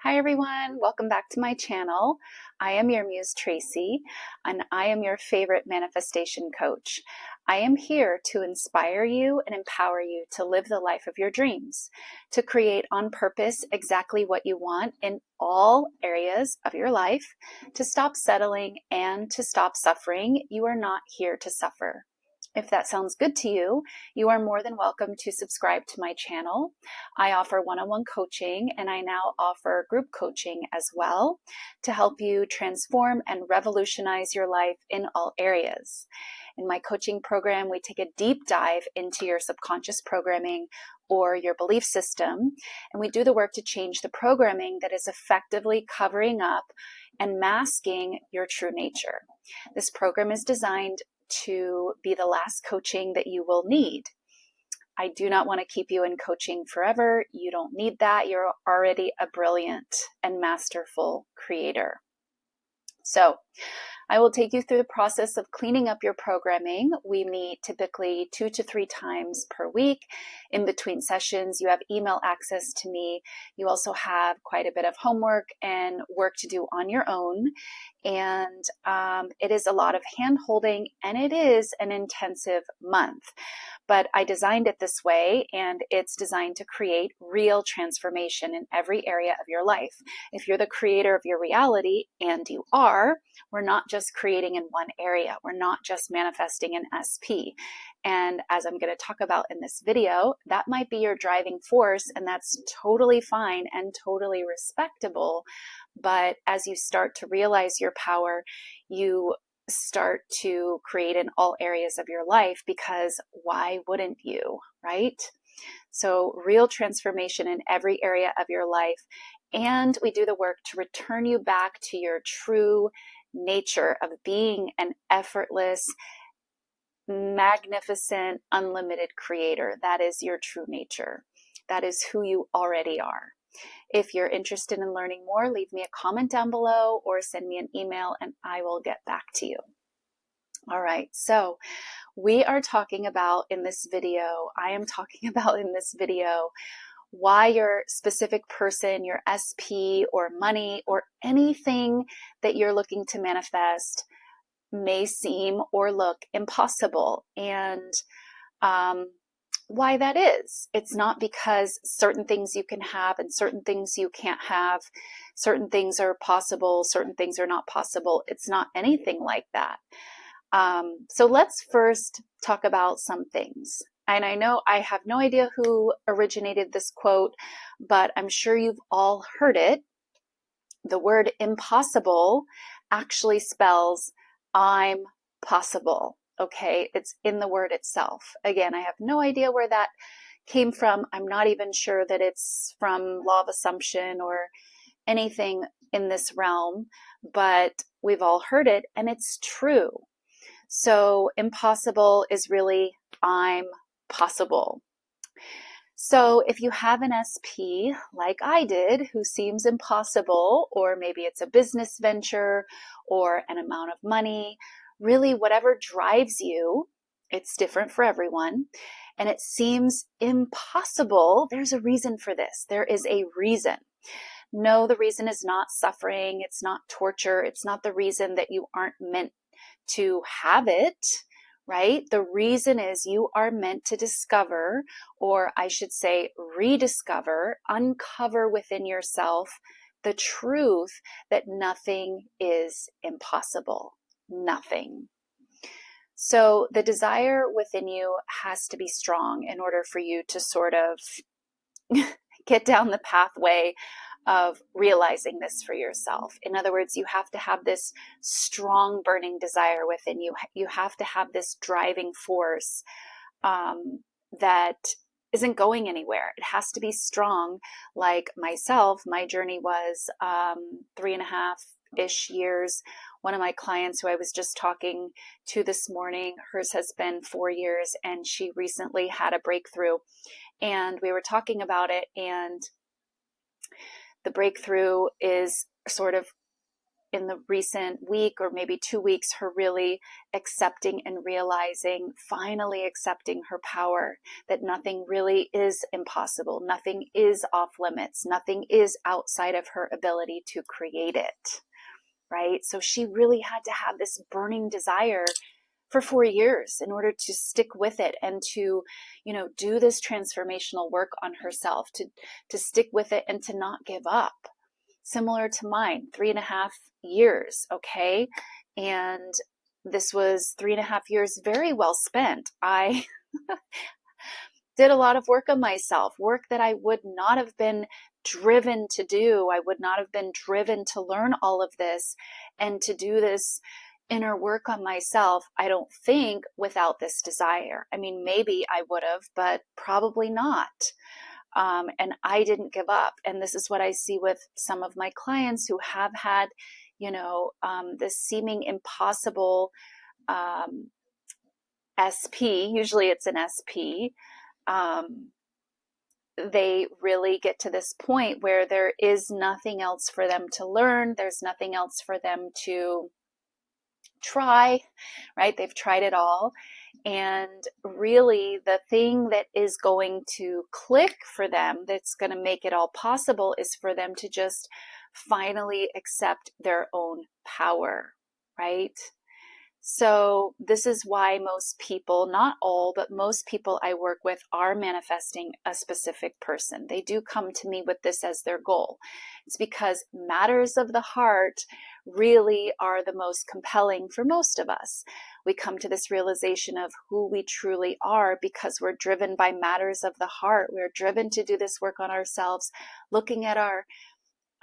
Hi everyone, welcome back to my channel. I am your Muse Traci, and I am your favorite manifestation coach. I am here to inspire you and empower you to live the life of your dreams, to create on purpose exactly what you want in all areas of your life, to stop settling and to stop suffering. You are not here to suffer. If that sounds good to you, you are more than welcome to subscribe to my channel. I offer one-on-one coaching, and I now offer group coaching as well to help you transform and revolutionize your life in all areas. In my coaching program, we take a deep dive into your subconscious programming or your belief system, and we do the work to change the programming that is effectively covering up and masking your true nature. This program is designed to be the last coaching that you will need. I do not want to keep you in coaching forever. You don't need that. You're already a brilliant and masterful creator. So I will take you through the process of cleaning up your programming. We meet typically 2 to 3 times per week. In between sessions, you have email access to me. You also have quite a bit of homework and work to do on your own. And it is a lot of hand holding, and it is an intensive month. But I designed it this way, and it's designed to create real transformation in every area of your life. If you're the creator of your reality, and you are, we're not just creating in one area. We're not just manifesting in SP. And as I'm going to talk about in this video, that might be your driving force, and that's totally fine and totally respectable. But as you start to realize your power, you start to create in all areas of your life, because why wouldn't you, right? So real transformation in every area of your life. And we do the work to return you back to your true nature of being an effortless, magnificent, unlimited creator. That is your true nature. That is who you already are. If you're interested in learning more, leave me a comment down below or send me an email and I will get back to you. All right, so we are talking about in this video, I am talking about in this video, why your specific person, your SP or money or anything that you're looking to manifest may seem or look impossible, and why that is. It's not because certain things you can have and certain things you can't have. Certain things are possible, certain things are not possible. It's not anything like that. So let's first talk about some things. And I know I have no idea who originated this quote, but I'm sure you've all heard it. The word impossible actually spells I'm possible. Okay, it's in the word itself. Again, I have no idea where that came from. I'm not even sure that it's from law of assumption or anything in this realm, but we've all heard it and it's true. So impossible is really I'm possible. So if you have an SP like I did, who seems impossible, or maybe it's a business venture or an amount of money, really whatever drives you, it's different for everyone, and it seems impossible, there's a reason for this. There is a reason. No, the reason is not suffering. It's not torture. It's not the reason that you aren't meant to have it, right? The reason is you are meant to discover, or I should say rediscover, uncover within yourself the truth that nothing is impossible. Nothing. So the desire within you has to be strong in order for you to sort of get down the pathway of realizing this for yourself. In other words, you have to have this strong burning desire within you. You have to have this driving force that isn't going anywhere. It has to be strong. Like myself, my journey was 3.5-ish years. One of my clients who I was just talking to this morning, hers has been 4 years, and she recently had a breakthrough. And we were talking about it, and the breakthrough is sort of in the recent week or maybe 2 weeks, her really accepting and realizing, finally accepting her power, that nothing really is impossible. Nothing is off limits. Nothing is outside of her ability to create it, right? So she really had to have this burning desire for 4 years in order to stick with it and to, do this transformational work on herself, to stick with it and to not give up. Similar to mine, 3.5 years, okay? And this was 3.5 years very well spent. I did a lot of work on myself, work that I would not have been driven to do. I would not have been driven to learn all of this and to do this inner work on myself, I don't think, without this desire. I mean, maybe I would have, but probably not. And I didn't give up. And this is what I see with some of my clients who have had, this seeming impossible SP. Usually it's an SP. They really get to this point where there is nothing else for them to learn. There's nothing else for them to try, right? They've tried it all. And really the thing that is going to click for them, that's going to make it all possible, is for them to just finally accept their own power, right? So this is why most people, not all, but most people I work with are manifesting a specific person. They do come to me with this as their goal. It's because matters of the heart really are the most compelling for most of us. We come to this realization of who we truly are because we're driven by matters of the heart. We're driven to do this work on ourselves, looking at our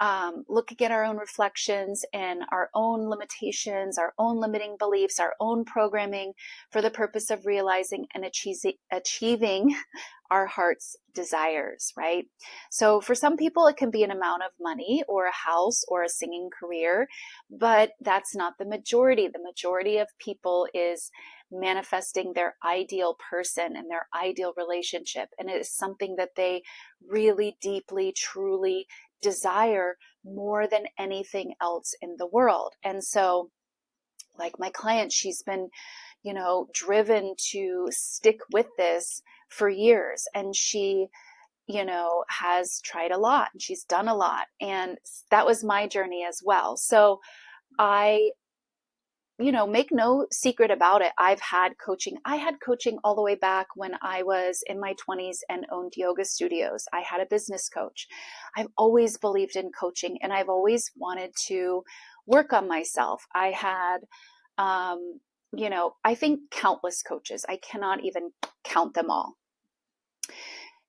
own reflections and our own limitations, our own limiting beliefs, our own programming, for the purpose of realizing and achieving our heart's desires, right? So for some people, it can be an amount of money or a house or a singing career, but that's not the majority. The majority of people is manifesting their ideal person and their ideal relationship. And it is something that they really deeply, truly desire more than anything else in the world. And so, like my client, she's been, driven to stick with this for years. And she, has tried a lot and she's done a lot. And that was my journey as well. So I, make no secret about it. I've had coaching. I had coaching all the way back when I was in my 20s and owned yoga studios. I had a business coach. I've always believed in coaching and I've always wanted to work on myself. I had, I think countless coaches. I cannot even count them all.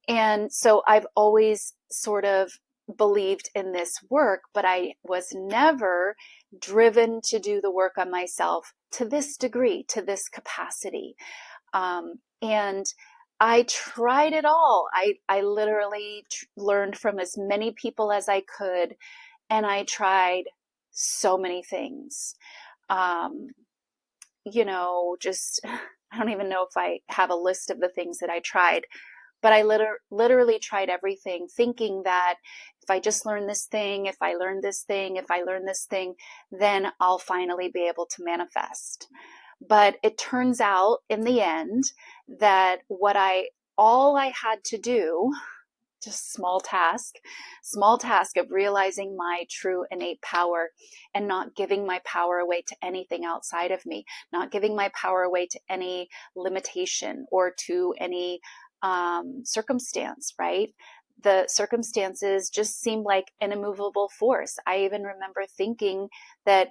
And so I've always sort of believed in this work, but I was never driven to do the work on myself to this degree, to this capacity. And I tried it all. I literally learned from as many people as I could, and I tried so many things. Just, I don't even know if I have a list of the things that I tried. But I literally tried everything, thinking that if I just learn this thing, if I learn this thing, if I learn this thing, then I'll finally be able to manifest. But it turns out in the end that all I had to do, just small task of realizing my true innate power and not giving my power away to anything outside of me, not giving my power away to any limitation or to any circumstance, right? The circumstances just seemed like an immovable force. I even remember thinking that,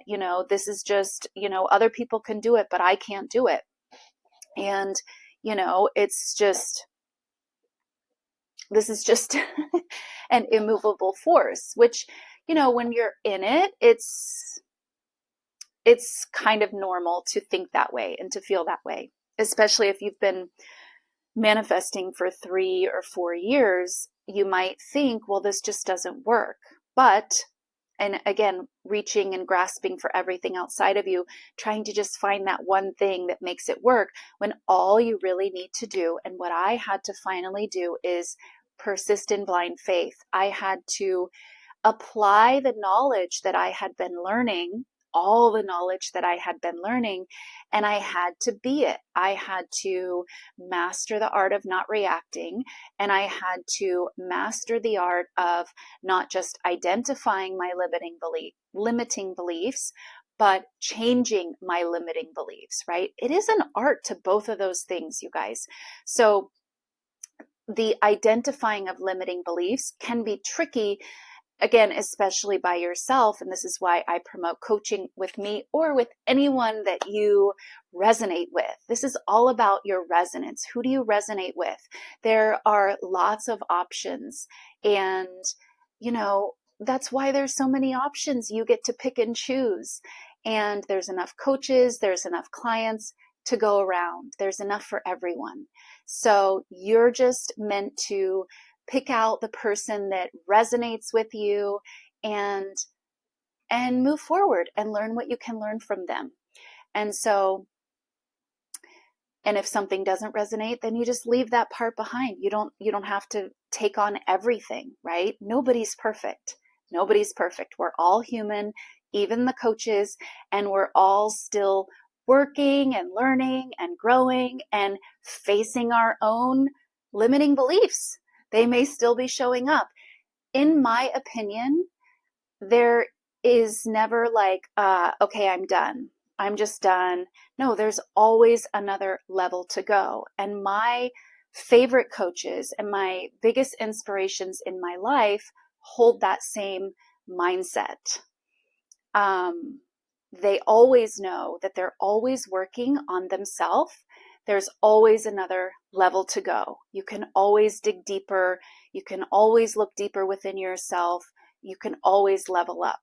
this is just, other people can do it, but I can't do it. And, this is just an immovable force, which, when you're in it, it's kind of normal to think that way and to feel that way, especially if you've been manifesting for 3 or 4 years. You might think, well, this just doesn't work. But, and again, reaching and grasping for everything outside of you, trying to just find that one thing that makes it work, when all you really need to do, and what I had to finally do, is persist in blind faith. I had to apply the knowledge that I had been learning, all the knowledge that I had been learning, and I had to be it. I had to master the art of not reacting, and I had to master the art of not just identifying my limiting beliefs, but changing my limiting beliefs, right? It is an art to both of those things, you guys. So the identifying of limiting beliefs can be tricky, again, especially by yourself. And this is why I promote coaching with me or with anyone that you resonate with. This is all about your resonance. Who do you resonate with? There are lots of options. And, that's why there's so many options. You get to pick and choose. And there's enough coaches, there's enough clients to go around. There's enough for everyone. So you're just meant to pick out the person that resonates with you and move forward and learn what you can learn from them. And if something doesn't resonate, then you just leave that part behind. You don't have to take on everything, right? Nobody's perfect. We're all human, even the coaches, and we're all still working and learning and growing and facing our own limiting beliefs. They may still be showing up. In my opinion, there is never like, okay, I'm done. I'm just done. No, there's always another level to go. And my favorite coaches and my biggest inspirations in my life hold that same mindset. They always know that they're always working on themselves. There's always another level to go. You can always dig deeper. You can always look deeper within yourself. You can always level up.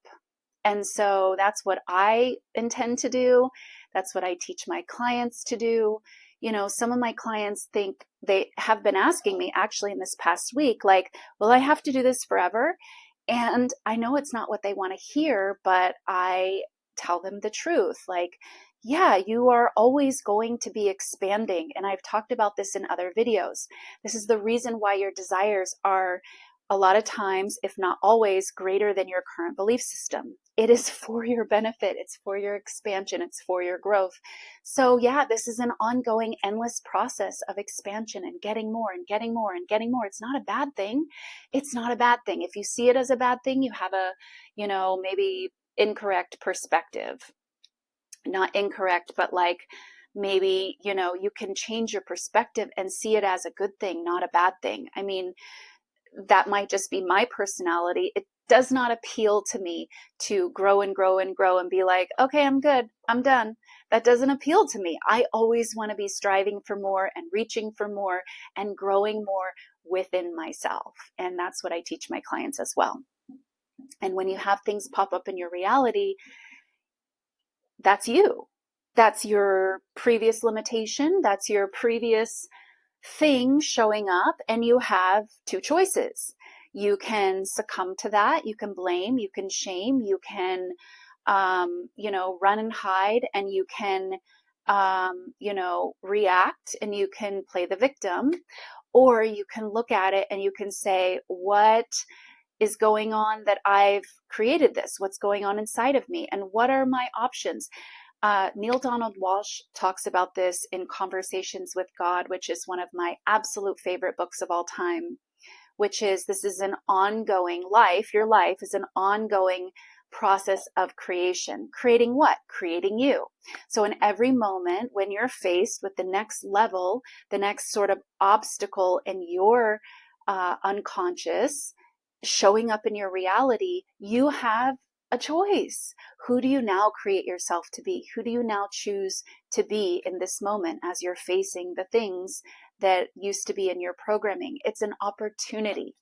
And so that's what I intend to do. That's what I teach my clients to do. Some of my clients think, they have been asking me actually in this past week, like, will I have to do this forever? And I know it's not what they want to hear, but I tell them the truth. Like, yeah, you are always going to be expanding. And I've talked about this in other videos. This is the reason why your desires are a lot of times, if not always, greater than your current belief system. It is for your benefit. It's for your expansion. It's for your growth. So yeah, this is an ongoing, endless process of expansion and getting more and getting more and getting more. It's not a bad thing. It's not a bad thing. If you see it as a bad thing, you have a, maybe incorrect perspective. Not incorrect, but like maybe, you can change your perspective and see it as a good thing, not a bad thing. I mean, that might just be my personality. It does not appeal to me to grow and grow and grow and be like, okay, I'm good, I'm done. That doesn't appeal to me. I always want to be striving for more and reaching for more and growing more within myself. And that's what I teach my clients as well. And when you have things pop up in your reality, that's you. That's your previous limitation. That's your previous thing showing up, and you have two choices. You can succumb to that. You can blame, you can shame, you can, run and hide, and you can, react, and you can play the victim, or you can look at it and you can say, what is going on that I've created this? What's going on inside of me? And what are my options? Neil Donald Walsh talks about this in Conversations with God, which is one of my absolute favorite books of all time, which is, this is an ongoing life. Your life is an ongoing process of creation. Creating what? Creating you. So in every moment when you're faced with the next level, the next sort of obstacle in your unconscious showing up in your reality, you have a choice. Who do you now create yourself to be? Who do you now choose to be in this moment as you're facing the things that used to be in your programming? It's an opportunity.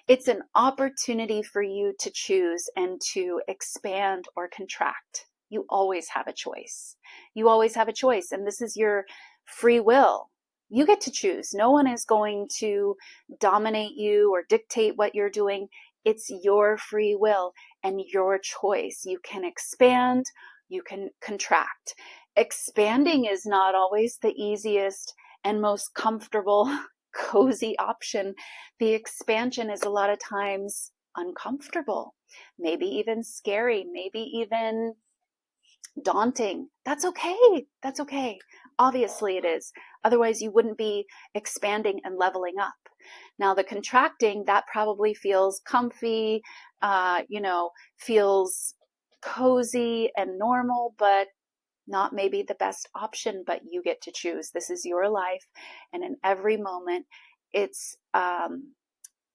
It's an opportunity for you to choose and to expand or contract. You always have a choice. You always have a choice. And this is your free will. You get to choose. No one is going to dominate you or dictate what you're doing. It's your free will and your choice. You can expand, you can contract. Expanding is not always the easiest and most comfortable, cozy option. The expansion is a lot of times uncomfortable, maybe even scary, maybe even daunting. That's okay. That's okay. Obviously it is. Otherwise you wouldn't be expanding and leveling up. Now the contracting, that probably feels comfy, feels cozy and normal, but not maybe the best option, but you get to choose. This is your life. And in every moment, it's an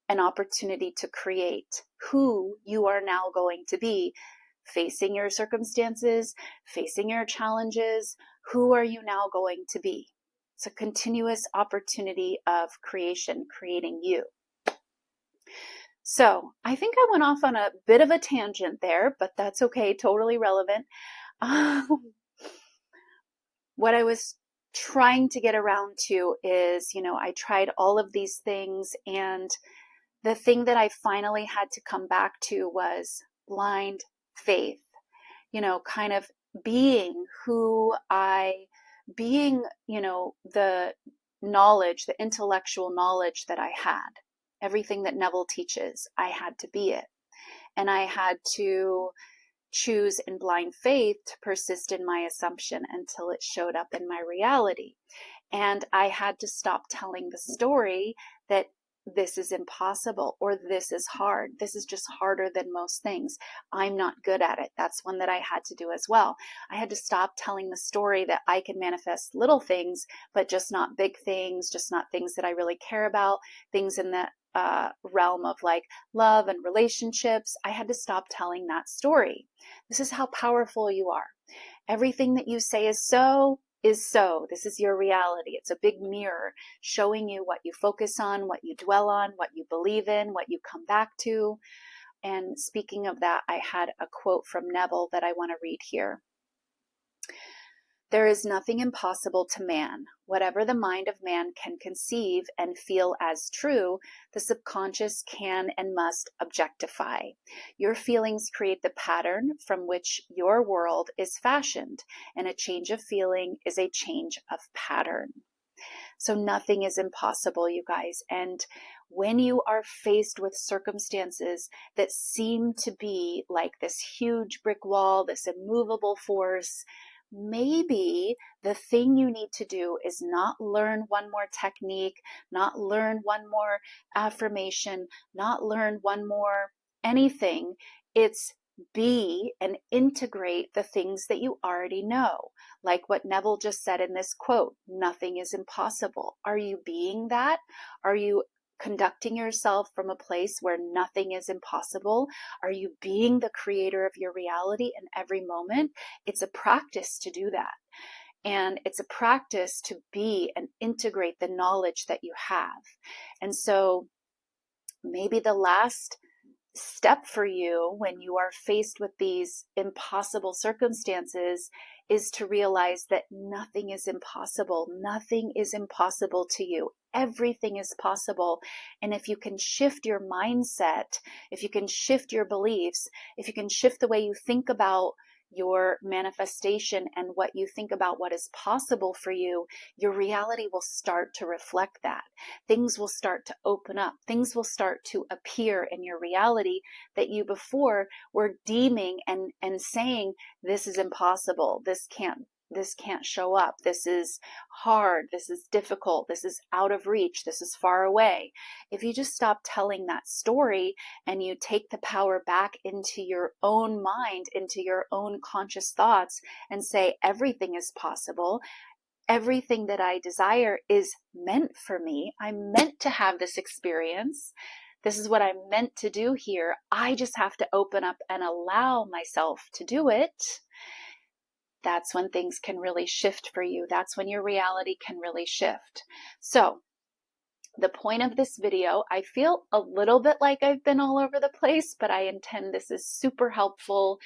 opportunity to create who you are now going to be, facing your circumstances, facing your challenges. Who are you now going to be? It's a continuous opportunity of creation, creating you. So I think I went off on a bit of a tangent there, but that's okay, totally relevant. What I was trying to get around to is, I tried all of these things, and the thing that I finally had to come back to was blind faith, kind of being the knowledge, the intellectual knowledge that I had. Everything that Neville teaches, I had to be it. And I had to choose in blind faith to persist in my assumption until it showed up in my reality. And I had to stop telling the story that this is impossible or this is hard. This is just harder than most things. I'm not good at it. That's one that I had to do as well. I had to stop telling the story that I can manifest little things, but just not big things, just not things that I really care about, things in the realm of like love and relationships. I had to stop telling that story. This is how powerful you are. Everything that you say is so. This is your reality. It's a big mirror showing you what you focus on, what you dwell on, what you believe in, what you come back to. And speaking of that, I had a quote from Neville that I want to read here. There is nothing impossible to man. Whatever the mind of man can conceive and feel as true, the subconscious can and must objectify. Your feelings create the pattern from which your world is fashioned, and a change of feeling is a change of pattern. So nothing is impossible, you guys. And when you are faced with circumstances that seem to be like this huge brick wall, this immovable force, maybe the thing you need to do is not learn one more technique, not learn one more affirmation, not learn one more anything. It's be and integrate the things that you already know. Like what Neville just said in this quote, nothing is impossible. Are you being that? Are you conducting yourself from a place where nothing is impossible? Are you being the creator of your reality in every moment? It's a practice to do that. And it's a practice to be and integrate the knowledge that you have. And so maybe the last step for you when you are faced with these impossible circumstances is to realize that nothing is impossible. Nothing is impossible to you. Everything is possible. And if you can shift your mindset, if you can shift your beliefs, if you can shift the way you think about your manifestation and what you think about what is possible for you, your reality will start to reflect that. Things will start to open up. Things will start to appear in your reality that you before were deeming and saying, this is impossible. This can't show up. This is hard. This is difficult. This is out of reach. This is far away. If you just stop telling that story and you take the power back into your own mind, into your own conscious thoughts and say, everything is possible. Everything that I desire is meant for me. I'm meant to have this experience. This is what I'm meant to do here. I just have to open up and allow myself to do it. That's when things can really shift for you. That's when your reality can really shift. So the point of this video, I feel a little bit like I've been all over the place, but I intend this is super helpful.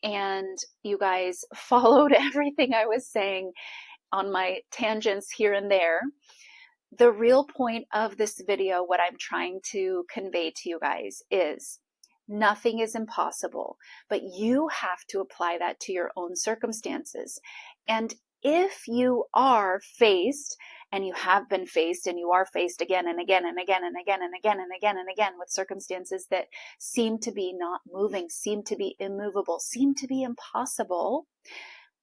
And you guys followed everything I was saying on my tangents here and there. The real point of this video, what I'm trying to convey to you guys is nothing is impossible, but you have to apply that to your own circumstances. And if you are faced and you have been faced and you are faced again and again and again and again and again and again and again with circumstances that seem to be not moving, seem to be immovable, seem to be impossible,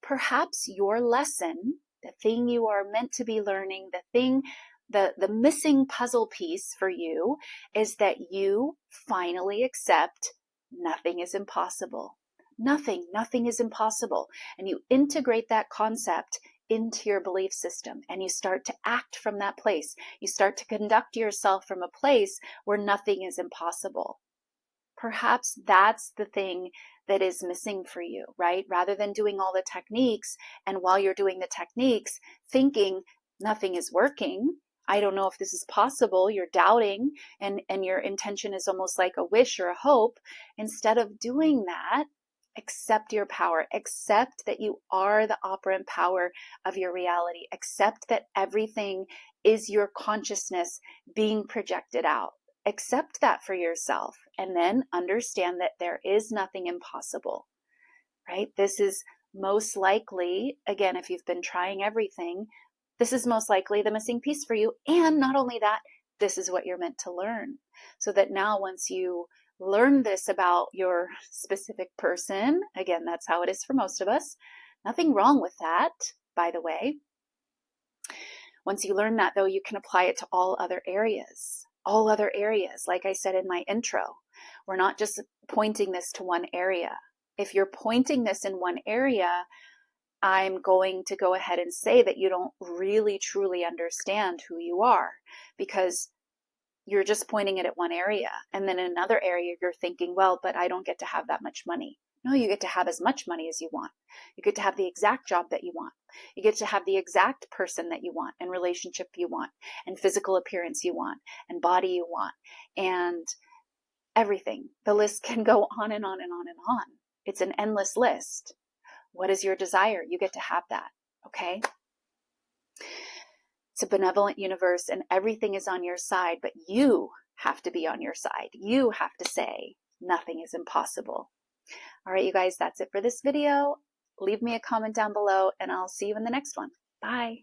perhaps your lesson, the thing you are meant to be learning, the missing puzzle piece for you is that you finally accept nothing is impossible. Nothing is impossible. And you integrate that concept into your belief system and you start to act from that place. You start to conduct yourself from a place where nothing is impossible. Perhaps that's the thing that is missing for you, right? Rather than doing all the techniques, and while you're doing the techniques, thinking nothing is working, I don't know if this is possible, you're doubting, and your intention is almost like a wish or a hope. Instead of doing that, accept your power. Accept that you are the operant power of your reality. Accept that everything is your consciousness being projected out. Accept that for yourself, and then understand that there is nothing impossible, right? This is most likely, again, if you've been trying everything, this is most likely the missing piece for you. And not only that, this is what you're meant to learn. So that now once you learn this about your specific person, again, that's how it is for most of us. Nothing wrong with that, by the way. Once you learn that, though, you can apply it to all other areas. All other areas. Like I said in my intro, we're not just pointing this to one area. If you're pointing this in one area, I'm going to go ahead and say that you don't really truly understand who you are, because you're just pointing it at one area. And then in another area, you're thinking, well, but I don't get to have that much money. No, you get to have as much money as you want. You get to have the exact job that you want. You get to have the exact person that you want, and relationship you want, and physical appearance you want, and body you want, and everything. The list can go on and on and on and on. It's an endless list. What is your desire? You get to have that, okay? It's a benevolent universe and everything is on your side, but you have to be on your side. You have to say nothing is impossible. All right, you guys, that's it for this video. Leave me a comment down below and I'll see you in the next one. Bye.